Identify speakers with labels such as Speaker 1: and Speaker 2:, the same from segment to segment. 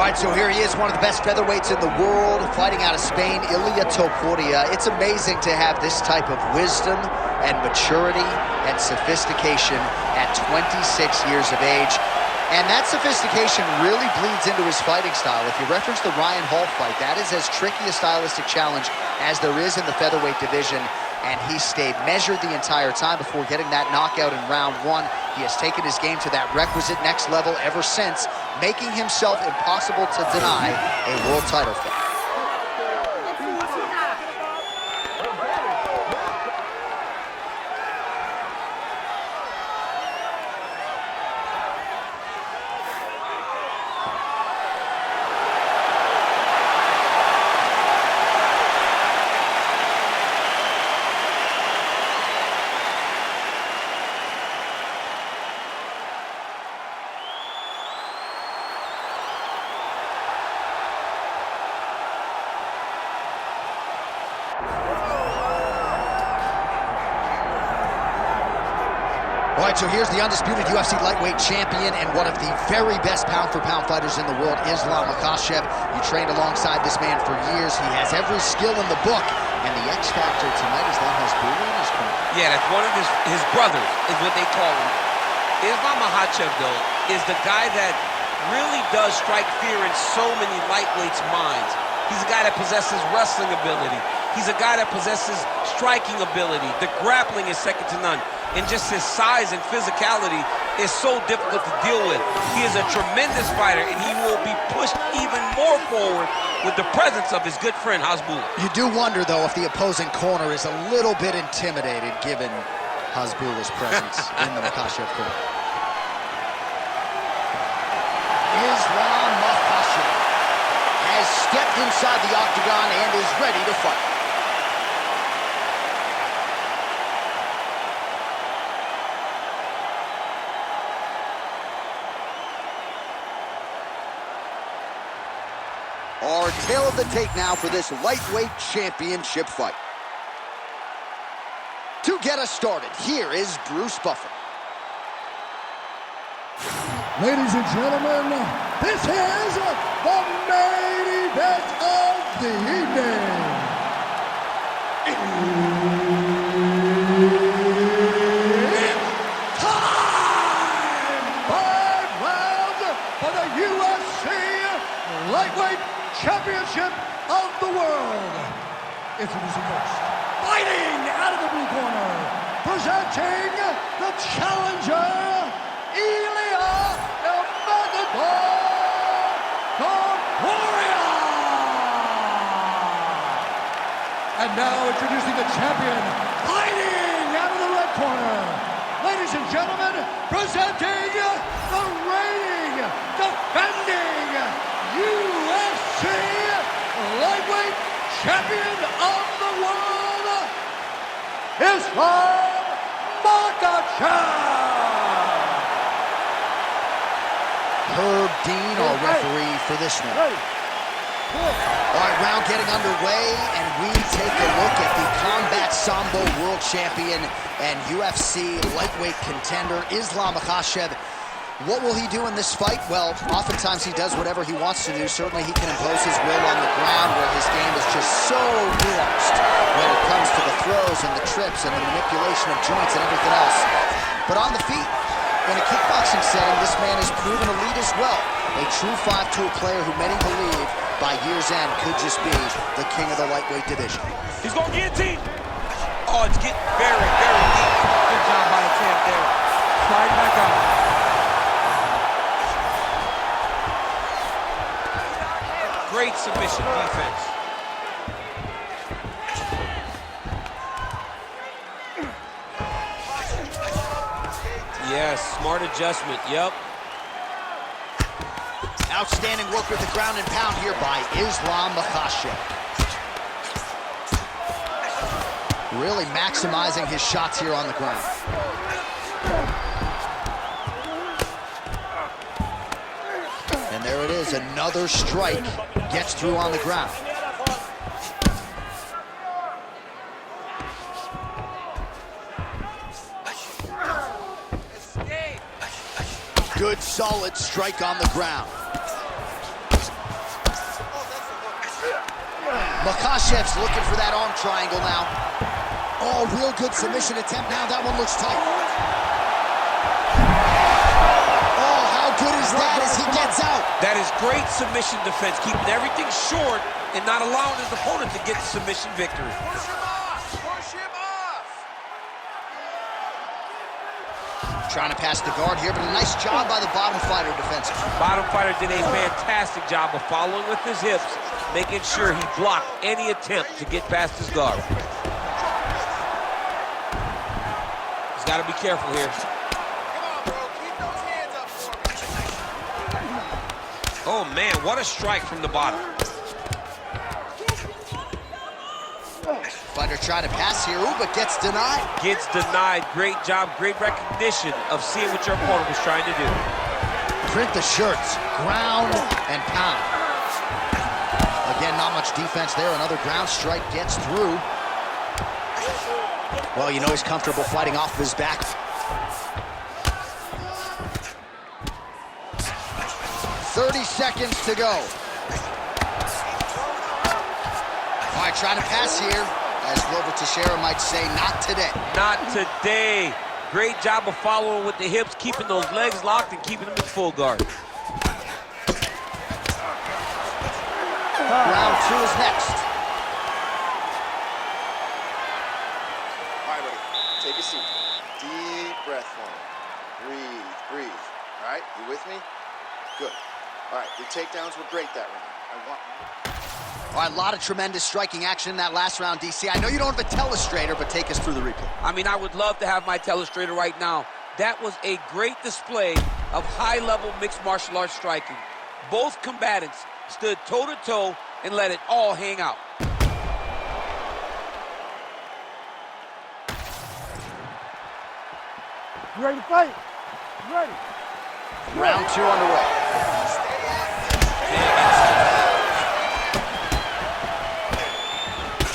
Speaker 1: right, so here he is, one of the best featherweights in the world, fighting out of Spain, Ilia Topuria. It's amazing to have this type of wisdom and maturity and sophistication at 26 years of age. And that sophistication really bleeds into his fighting style. If you reference the Ryan Hall fight, that is as tricky a stylistic challenge as there is in the featherweight division. And he stayed measured the entire time before getting that knockout in round one. He has taken his game to that requisite next level ever since, making himself impossible to deny a world title fight. All right, so here's the undisputed UFC lightweight champion and one of the very best pound-for-pound fighters in the world, Ilia Makhachev. You trained alongside this man for years. He has every skill in the book. And the X factor tonight is that Hasbulla in his corner.
Speaker 2: Yeah, that's one of his brothers, is what they call him. Ilia Makhachev, though, is the guy that really does strike fear in so many lightweights' minds. He's a guy that possesses wrestling ability. He's a guy that possesses striking ability. The grappling is second to none. And just his size and physicality is so difficult to deal with. He is a tremendous fighter, and he will be pushed even more forward with the presence of his good friend, Hasbulla.
Speaker 1: You do wonder, though, if the opposing corner is a little bit intimidated given Hasbulla's presence in the Makhachev corner. Ilia Makhachev has stepped inside the octagon and is ready to fight. Our tale of the tape now for this lightweight championship fight. To get us started, here is Bruce Buffer.
Speaker 3: Ladies and gentlemen, this is the main event of the evening. It's time! 5 rounds for the UFC lightweight championship of the world. Introducing first, fighting out of the blue corner, presenting the challenger, Ilia Topuria. And now introducing the champion, fighting out of the red corner, ladies and gentlemen, presenting the reigning, defending UFC lightweight champion of the world, Ilia Makhachev.
Speaker 1: Herb Dean, our referee for this one. All right, round getting underway, and we take a look at the Combat Sambo world champion and UFC lightweight contender, Ilia Makhachev. What will he do in this fight? Well, oftentimes he does whatever he wants to do. Certainly he can impose his will on the ground, where his game is just so nuanced when it comes to the throws and the trips and the manipulation of joints and everything else. But on the feet, in a kickboxing setting, this man has proven elite as well. A true 5-tool player who many believe by year's end could just be the king of the lightweight division.
Speaker 2: He's going to guillotine. Oh, it's getting very, very deep. Good job by the champ there. Slide back out. Great submission defense. Yes, smart adjustment, yep.
Speaker 1: Outstanding work with the ground and pound here by Ilia Makhachev. Really maximizing his shots here on the ground. And there it is, another strike gets through on the ground. Good, solid strike on the ground. Makhachev's looking for that arm triangle now. Oh, real good submission attempt now. That one looks tight. Oh, how good is that as he gets out?
Speaker 2: That is great submission defense, keeping everything short and not allowing his opponent to get the submission victory.
Speaker 4: Push him off! Push him off!
Speaker 1: Trying to pass the guard here, but a nice job by the bottom fighter defensively.
Speaker 2: Bottom fighter did a fantastic job of following with his hips, making sure he blocked any attempt to get past his guard. He's got to be careful here.
Speaker 4: Come on, bro. Keep those hands up for me.
Speaker 2: Oh, man, what a strike from the bottom.
Speaker 1: Fighter trying to pass here, ooh, but gets denied.
Speaker 2: Gets denied. Great job, great recognition of seeing what your opponent was trying to do.
Speaker 1: Print the shirts, ground and pound. Again, not much defense there. Another ground strike gets through. Well, you know he's comfortable fighting off of his back. "30 seconds to go. All right, trying to pass here. As Glover Teixeira might say, not today.
Speaker 2: Not today. Great job of following with the hips, keeping those legs locked and keeping them in full guard.
Speaker 1: Round 2 is next.
Speaker 4: All right, buddy. Take a seat. Deep breath for me. Breathe, breathe. All right, you with me? Good. All right, your takedowns were great that round.
Speaker 1: All right, a lot of tremendous striking action in that last round, DC. I know you don't have a telestrator, but take us through the replay.
Speaker 2: I mean, I would love to have my telestrator right now. That was a great display of high-level mixed martial arts striking. Both combatants stood toe-to-toe and let it all hang out.
Speaker 5: You ready to fight? You ready?
Speaker 1: Round 2 underway.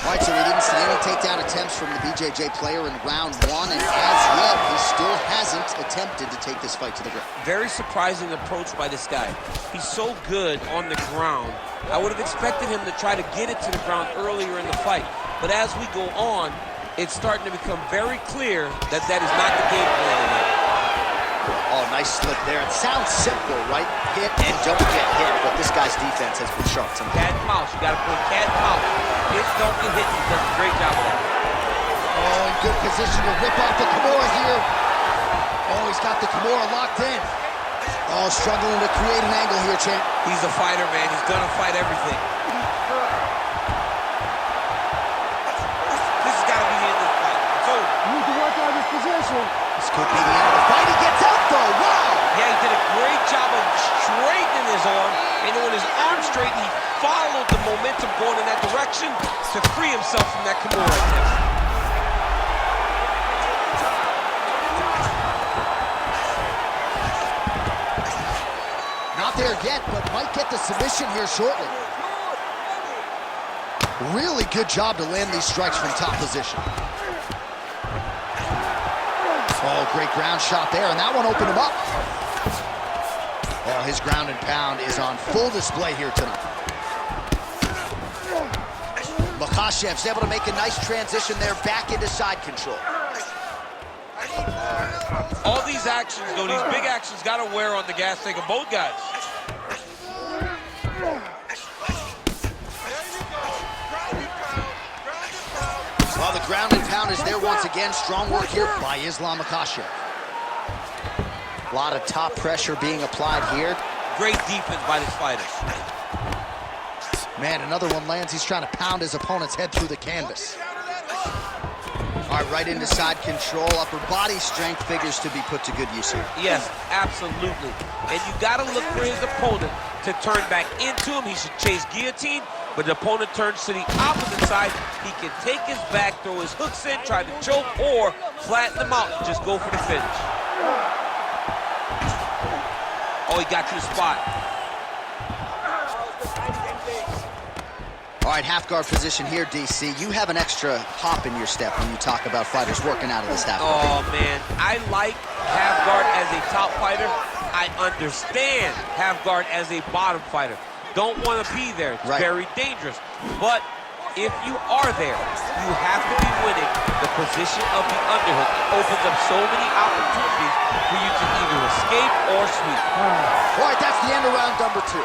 Speaker 1: All right, so we didn't see any takedown attempts from the BJJ player in round 1, and as yet, he still hasn't attempted to take this fight to the ground.
Speaker 2: Very surprising approach by this guy. He's so good on the ground. I would have expected him to try to get it to the ground earlier in the fight. But as we go on, it's starting to become very clear that that is not the game plan tonight.
Speaker 1: Oh, nice slip there. It sounds simple, right? Hit and don't get hit, but this guy's defense has been sharp tonight.
Speaker 2: Cat and mouse. You got to play cat and mouse. Hit, don't get hit. He does a great job of that.
Speaker 1: Oh, in good position to rip off the Kimura here. Oh, he's got the Kimura locked in. Oh, struggling to create an angle here, champ.
Speaker 2: He's a fighter, man. He's gonna fight everything. This has got to be the end of the fight. It's over.
Speaker 5: You need to work out this position.
Speaker 1: This could be the end of the fight. He gets out, though. Wow!
Speaker 2: Yeah, he did a great job of straightening his arm, and then when his arm straightened, he followed the momentum going in that direction to free himself from that Kimura attempt.
Speaker 1: Not there yet, but might get the submission here shortly. Really good job to land these strikes from top position. Oh, great ground shot there, and that one opened him up. Oh, his ground and pound is on full display here tonight. Makhachev's able to make a nice transition there back into side control.
Speaker 2: All these actions, though, these big actions, got to wear on the gas tank of both guys.
Speaker 1: Well, the ground and pound is there once again. Strong work here by Islam Makhachev. A lot of top pressure being applied here.
Speaker 2: Great defense by this fighter.
Speaker 1: Man, another one lands. He's trying to pound his opponent's head through the canvas. All right, right into side control. Upper body strength figures to be put to good use here.
Speaker 2: Yes, absolutely. And you got to look for his opponent to turn back into him. He should chase guillotine, but the opponent turns to the opposite side. He can take his back, throw his hooks in, try to choke, or flatten him out and just go for the finish. Oh, he got to the spot.
Speaker 1: All right, half guard position here, DC. You have an extra hop in your step when you talk about fighters working out of this half guard.
Speaker 2: Oh, man. I like half guard as a top fighter. I understand half guard as a bottom fighter. Don't want to be there. It's
Speaker 1: right.
Speaker 2: Very dangerous. But If you are there, you have to be winning. The position of the underhook opens up so many opportunities for you to either escape or sweep.
Speaker 1: All right, that's the end of round number 2.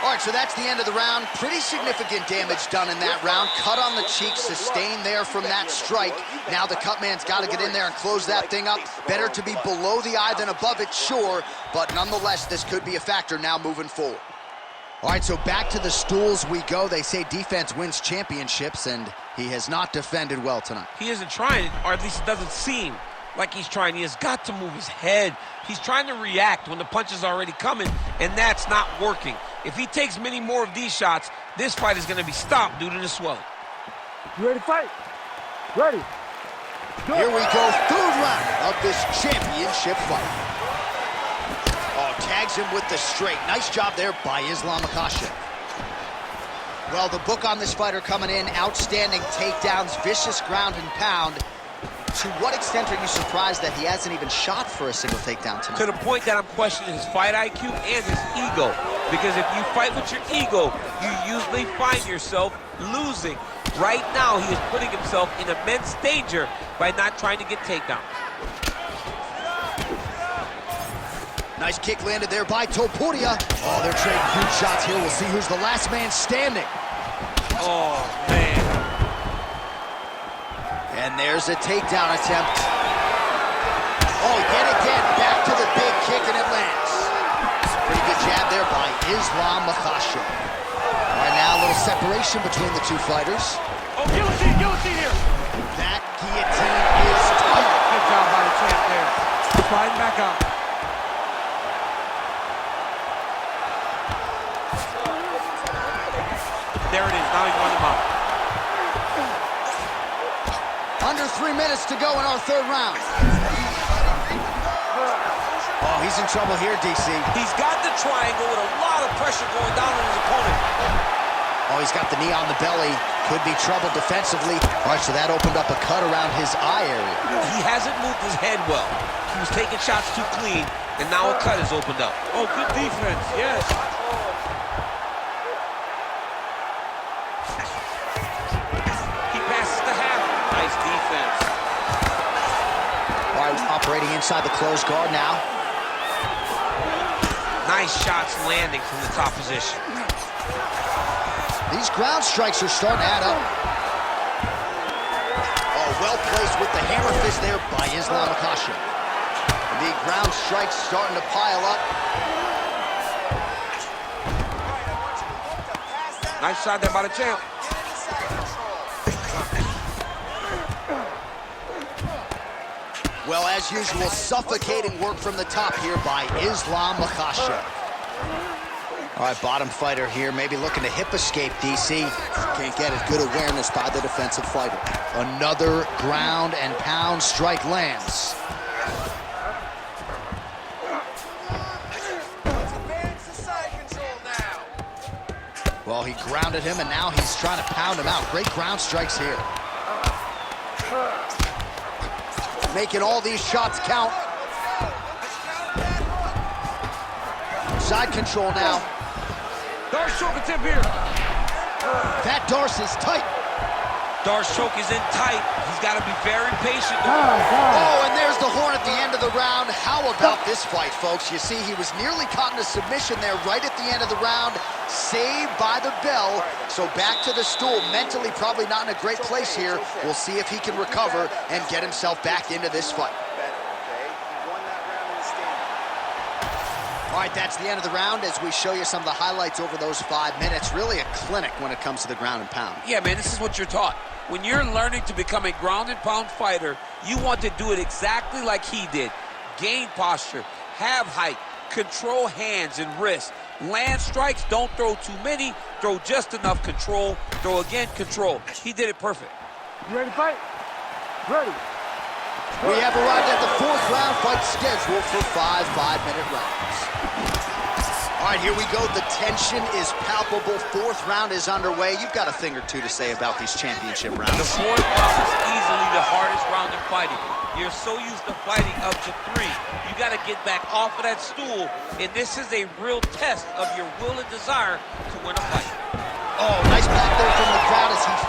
Speaker 1: All right, so that's the end of the round. Pretty significant damage done in that round. Cut on the cheek, sustained there from that strike. Now the cut man's got to get in there and close that thing up. Better to be below the eye than above it, sure, but nonetheless, this could be a factor now moving forward. All right, so back to the stools we go. They say defense wins championships, and he has not defended well tonight.
Speaker 2: He isn't trying, or at least it doesn't seem like he's trying. He has got to move his head. He's trying to react when the punch is already coming, and that's not working. If he takes many more of these shots, this fight is going to be stopped due to the swelling.
Speaker 5: You ready to fight? Ready. Go.
Speaker 1: Here we go, third round of this championship fight. Oh, tags him with the straight. Nice job there by Ilia Makhachev. Well, the book on this fighter coming in, outstanding takedowns, vicious ground and pound. To what extent are you surprised that he hasn't even shot for a single takedown tonight?
Speaker 2: To the point that I'm questioning his fight IQ and his ego. Because if you fight with your ego, you usually find yourself losing. Right now, he is putting himself in immense danger by not trying to get takedown.
Speaker 1: Nice kick landed there by Topuria. Oh, they're trading huge shots here. We'll see who's the last man standing.
Speaker 2: Oh, man.
Speaker 1: And there's a takedown attempt. Oh, yet again, back to the big kick, and it lands. Pretty good jab there by Ilia Makhachev. All right, now a little separation between the two fighters.
Speaker 5: Oh, guillotine here.
Speaker 1: That guillotine is tight.
Speaker 5: Good job by the champ there. Sliding back up.
Speaker 2: There it is. Now he's running him out.
Speaker 1: Under 3 minutes to go in our third round. Oh, he's in trouble here, DC.
Speaker 2: He's got the triangle with a lot of pressure going down on his opponent.
Speaker 1: Oh, he's got the knee on the belly. Could be trouble defensively. All right, so that opened up a cut around his eye area.
Speaker 2: He hasn't moved his head well. He was taking shots too clean, and now a cut has opened up.
Speaker 5: Oh, good defense, yes.
Speaker 2: He passes the half. Nice defense.
Speaker 1: All right, operating inside the closed guard now.
Speaker 2: Nice shots landing from the top position.
Speaker 1: These ground strikes are starting to add up. Oh, well placed with the hammer fist there by Ilia Makhachev. The ground strikes starting to pile up.
Speaker 2: Nice shot there by the champ.
Speaker 1: Well, as usual, suffocating work from the top here by Ilia Makhachev. All right, bottom fighter here, maybe looking to hip escape, DC. Can't get it. Good awareness by the defensive fighter. Another ground and pound strike lands. Well, he grounded him, and now he's trying to pound him out. Great ground strikes here. Making all these shots count. Side control now.
Speaker 5: Darce choke attempt here.
Speaker 1: That Darce is tight.
Speaker 2: Darce choke is in tight. He's got to be very patient.
Speaker 1: Oh, and there's the horn at the end of the round. How about this fight, folks? You see, he was nearly caught in a submission there right at the end of the round. Saved by the bell. So back to the stool. Mentally probably not in a great place here. We'll see if he can recover and get himself back into this fight. All right, that's the end of the round as we show you some of the highlights over those 5 minutes. Really a clinic when it comes to the ground and pound.
Speaker 2: Yeah, man, this is what you're taught. When you're learning to become a ground and pound fighter, you want to do it exactly like he did. Gain posture, have height, control hands and wrists. Land strikes, don't throw too many, throw just enough, control, throw again, control. He did it perfect.
Speaker 5: You ready to fight? Ready.
Speaker 1: We have arrived at the 4th round fight scheduled for 5 5-minute rounds. All right, here we go. The tension is palpable. 4th round is underway. You've got a thing or two to say about these championship rounds.
Speaker 2: The 4th round is easily the hardest round in fighting. You're so used to fighting up to 3. You got to get back off of that stool, and this is a real test of your will and desire to win a fight.
Speaker 1: Oh, nice block there from the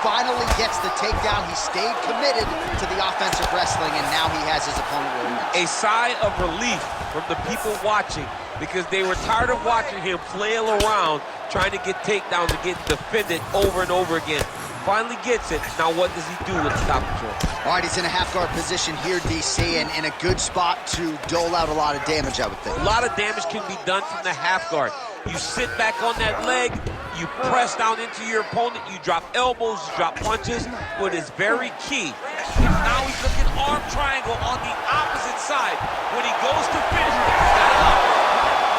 Speaker 1: finally gets the takedown. He stayed committed to the offensive wrestling, and now he has his opponent where he wants.
Speaker 2: A sigh of relief from the people watching, because they were tired of watching him flail around trying to get takedowns and get defended over and over again. Finally gets it. Now what does he do with the top control?
Speaker 1: All right, he's in a half-guard position here, DC, and in a good spot to dole out a lot of damage, I would think.
Speaker 2: A lot of damage can be done from the half guard. You sit back on that leg, you press down into your opponent, you drop elbows, you drop punches. What is very key. Now he's looking arm triangle on the opposite side. When he goes to finish, he's got it up.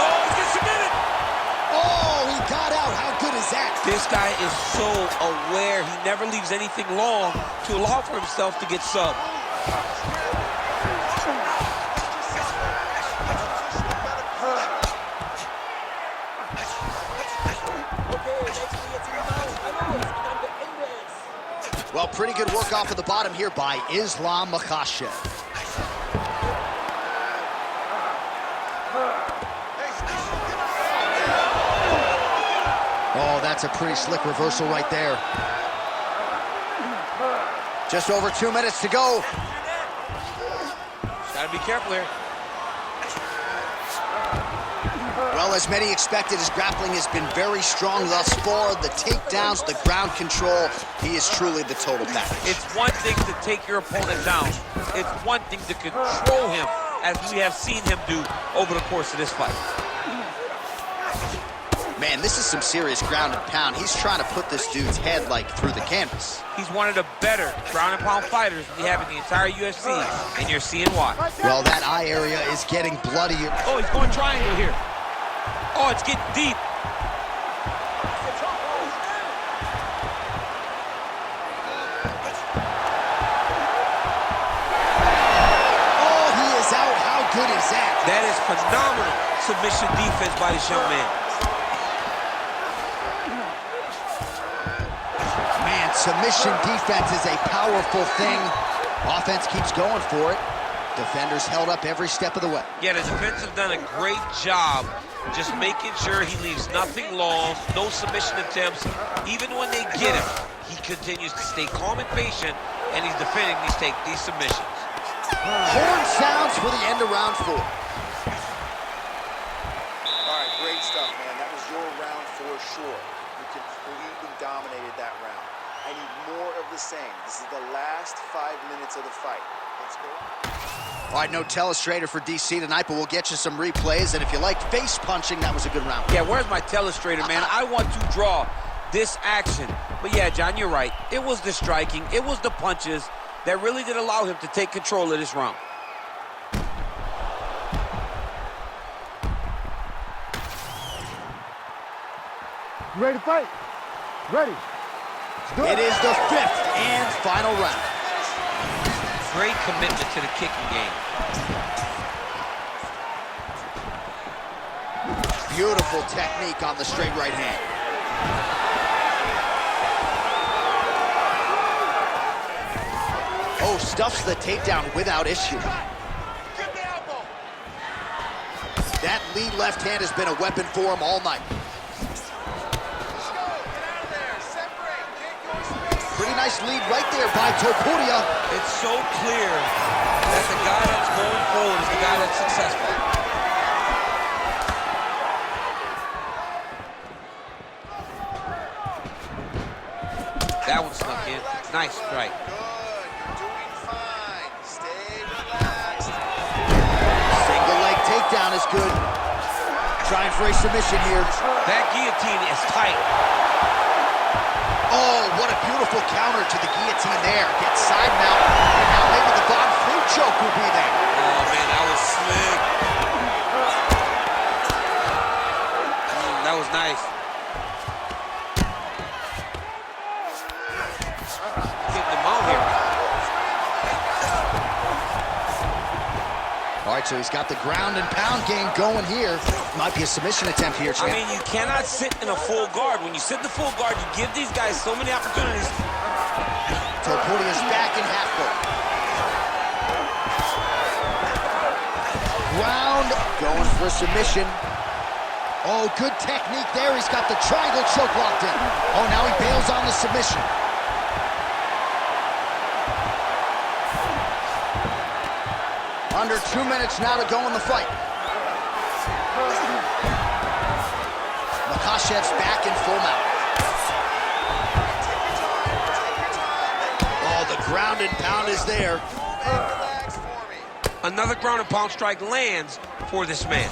Speaker 2: Oh, he gets submitted.
Speaker 1: Oh, he got out. How good is that?
Speaker 2: This guy is so aware. He never leaves anything long to allow for himself to get subbed.
Speaker 1: Well, pretty good work off of the bottom here by Ilia Makhachev. Oh, that's a pretty slick reversal right there. Just over 2 minutes to go.
Speaker 2: Gotta be careful here.
Speaker 1: Well, as many expected, his grappling has been very strong thus far. The takedowns, the ground control, he is truly the total package.
Speaker 2: It's one thing to take your opponent down. It's one thing to control him, as we have seen him do over the course of this fight.
Speaker 1: Man, this is some serious ground and pound. He's trying to put this dude's head, like, through the canvas.
Speaker 2: He's one of the better ground and pound fighters we have in the entire UFC, and you're seeing why.
Speaker 1: Well, that eye area is getting bloody.
Speaker 2: Oh, he's going triangle here. Oh, it's getting deep.
Speaker 1: Oh, he is out. How good is that?
Speaker 2: That is phenomenal submission defense by this young man.
Speaker 1: Man, submission defense is a powerful thing. Offense keeps going for it. Defenders held up every step of the way.
Speaker 2: Yeah, the defense have done a great job just making sure he leaves nothing long, no submission attempts. Even when they get him, he continues to stay calm and patient, and he's defending these submissions.
Speaker 1: Horn sounds for the end of round 4.
Speaker 4: All right, great stuff, man. That was your round for sure. You completely dominated that round. I need more of the same. This is the last 5 minutes of the fight. Let's go.
Speaker 1: All right, no telestrator for DC tonight, but we'll get you some replays. And if you like face punching, that was a good round.
Speaker 2: Yeah, where's my telestrator, man? I want to draw this action. But yeah, John, you're right. It was the striking, it was the punches that really did allow him to take control of this round.
Speaker 5: You ready to fight? Ready.
Speaker 1: It is the 5th and final round.
Speaker 2: Great commitment to the kicking game.
Speaker 1: Beautiful technique on the straight right hand. Oh, stuffs the takedown without issue. That lead left hand has been a weapon for him all night. Pretty nice lead right there by Topuria.
Speaker 2: It's so clear that the guy that's going forward is the guy that's successful. That one snuck in. Nice strike.
Speaker 4: Good. You're doing fine. Stay relaxed.
Speaker 1: Single leg takedown is good. Trying for a submission here.
Speaker 2: That guillotine is tight.
Speaker 1: Oh, what a beautiful counter to the guillotine there. Gets side mount, and now maybe the Von Flue choke will be there.
Speaker 2: Oh, man, that was slick. That was nice. Getting him out here.
Speaker 1: All right, so he's got the ground and pound game going here. Might be a submission attempt here, champ.
Speaker 2: I mean, you cannot sit in a full guard. When you sit in the full guard, you give these guys so many opportunities.
Speaker 1: Topuria's back in half guard. Ground, going for a submission. Oh, good technique there. He's got the triangle choke locked in. Oh, now he bails on the submission. Under 2 minutes now to go in the fight. Makhachev's back in full mount. Oh, the ground and pound is there.
Speaker 2: Another ground and pound strike lands for this man.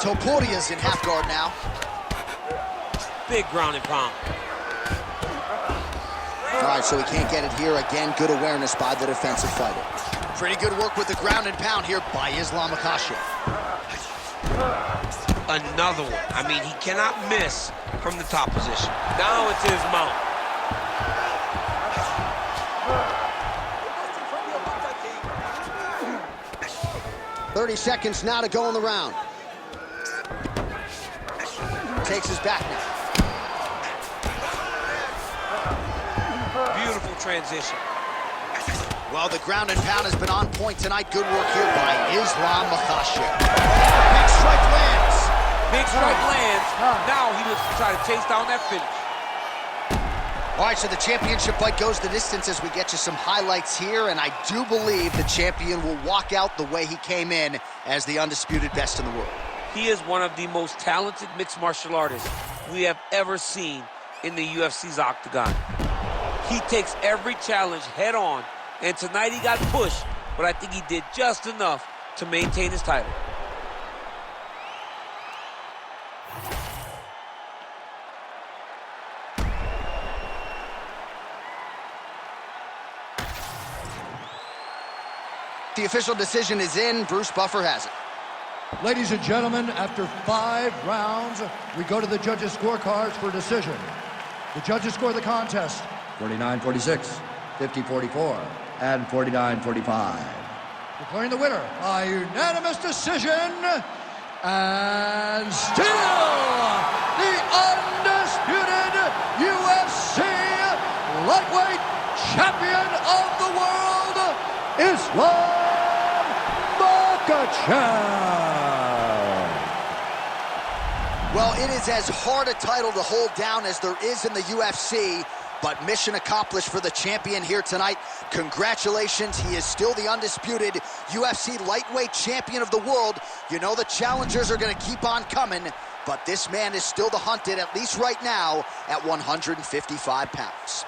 Speaker 1: Topuria's in half guard now.
Speaker 2: Big ground and pound.
Speaker 1: All right, so he can't get it here. Again, good awareness by the defensive fighter. Pretty good work with the ground and pound here by Islam Makhachev.
Speaker 2: Another one. I mean, he cannot miss from the top position. Now it's his mount.
Speaker 1: .30 seconds now to go in the round. Takes his back now.
Speaker 2: Beautiful transition.
Speaker 1: Well, the ground and pound has been on point tonight. Good work here by Islam Makhachev. Big strike lands.
Speaker 2: Big strike lands. Now he looks to try to chase down that finish.
Speaker 1: All right, so the championship fight goes the distance as we get you some highlights here, and I do believe the champion will walk out the way he came in as the undisputed best in the world.
Speaker 2: He is one of the most talented mixed martial artists we have ever seen in the UFC's octagon. He takes every challenge head on, and tonight he got pushed, but I think he did just enough to maintain his title.
Speaker 1: The official decision is in. Bruce Buffer has it.
Speaker 3: Ladies and gentlemen, after 5 rounds, we go to the judges' scorecards for decision. The judges score the contest 49-46, 50-44, and 49-45. Declaring the winner by unanimous decision, and still the undisputed UFC lightweight champion of the world, Islam Makhachev.
Speaker 1: Well, it is as hard a title to hold down as there is in the UFC, but mission accomplished for the champion here tonight. Congratulations, he is still the undisputed UFC lightweight champion of the world. You know the challengers are going to keep on coming, but this man is still the hunted, at least right now, at 155 pounds.